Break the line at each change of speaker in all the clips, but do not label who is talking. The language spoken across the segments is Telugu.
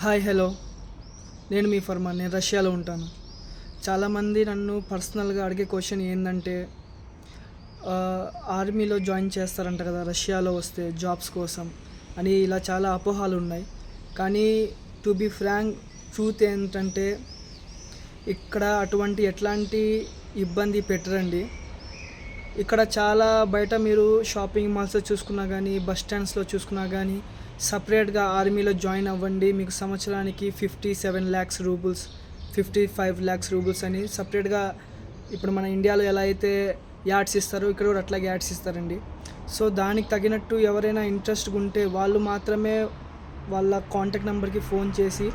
హాయ్ హలో, నేను మీ ఫర్మాన్. నేను రష్యాలో ఉంటాను. చాలామంది నన్ను పర్సనల్గా అడిగే క్వశ్చన్ ఏంటంటే ఆర్మీలో జాయిన్ చేస్తారంట కదా రష్యాలో వస్తే జాబ్స్ కోసం అని, ఇలా చాలా అపోహాలు ఉన్నాయి. కానీ టు బీ ఫ్రాంక్, ట్రూత్ ఏంటంటే ఇక్కడ ఎట్లాంటి ఇబ్బంది పెట్టరండి. ఇక్కడ చాలా బయట మీరు షాపింగ్ మాల్స్లో చూసుకున్నా కానీ, బస్ స్టాండ్స్లో చూసుకున్నా కానీ, సపరేట్గా ఆర్మీలో జాయిన్ అవ్వండి, మీకు సంవత్సరానికి 57 lakhs రూబుల్స్, 55 lakhs రూబుల్స్ అని సపరేట్గా, ఇప్పుడు మన ఇండియాలో ఎలా అయితే యాడ్స్ ఇస్తారో ఇక్కడ కూడా అట్లాగే యాడ్స్ ఇస్తారండి. సో దానికి తగినట్టు ఎవరైనా ఇంట్రెస్ట్గా ఉంటే వాళ్ళు మాత్రమే వాళ్ళ కాంటాక్ట్ నెంబర్కి ఫోన్ చేసి,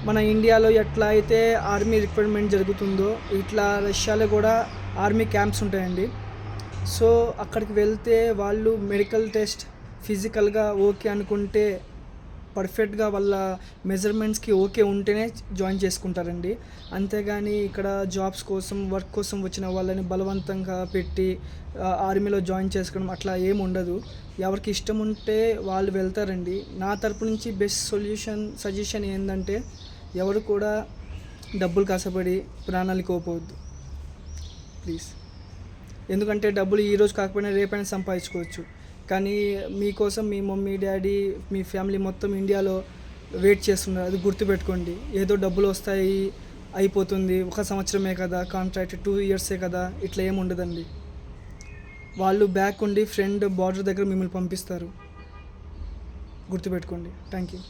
మన ఇండియాలో ఎట్లా అయితే ఆర్మీ రిక్రూట్మెంట్ జరుగుతుందో ఇట్లా రష్యాలో కూడా ఆర్మీ క్యాంప్స్ ఉంటాయండి. సో అక్కడికి వెళ్తే వాళ్ళు మెడికల్ టెస్ట్, ఫిజికల్గా ఓకే అనుకుంటే, పర్ఫెక్ట్గా వాళ్ళ మెజర్మెంట్స్కి ఓకే ఉంటేనే జాయిన్ చేసుకుంటారండి. అంతేగాని ఇక్కడ జాబ్స్ కోసం, వర్క్ కోసం వచ్చిన వాళ్ళని బలవంతంగా పెట్టి ఆర్మీలో జాయిన్ చేసుకోవడం అట్లా ఏమి ఉండదు. ఎవరికి ఇష్టం ఉంటే వాళ్ళు వెళ్తారండి. నా తరపు నుంచి బెస్ట్ సజెషన్ ఏంటంటే, ఎవరు కూడా డబ్బులు కష్టపడి ప్రాణాలు కోల్పోవద్దు ప్లీజ్. ఎందుకంటే డబ్బులు ఈరోజు కాకపోయినా రేపైనా సంపాదించుకోవచ్చు. కానీ మీకోసం మీ మమ్మీ, డాడీ, మీ ఫ్యామిలీ మొత్తం ఇండియాలో వెయిట్ చేస్తున్నారు. అది గుర్తుపెట్టుకోండి. ఏదో డబ్బులు వస్తాయి, అయిపోతుంది, 1 సంవత్సరమే కదా కాంట్రాక్ట్, 2 yearsే కదా, ఇట్లా ఏమి ఉండదండి. వాళ్ళు బ్యాక్ ఉండి ఫ్రెండ్ బార్డర్ దగ్గర మిమ్మల్ని పంపిస్తారు. గుర్తుపెట్టుకోండి. Thank you.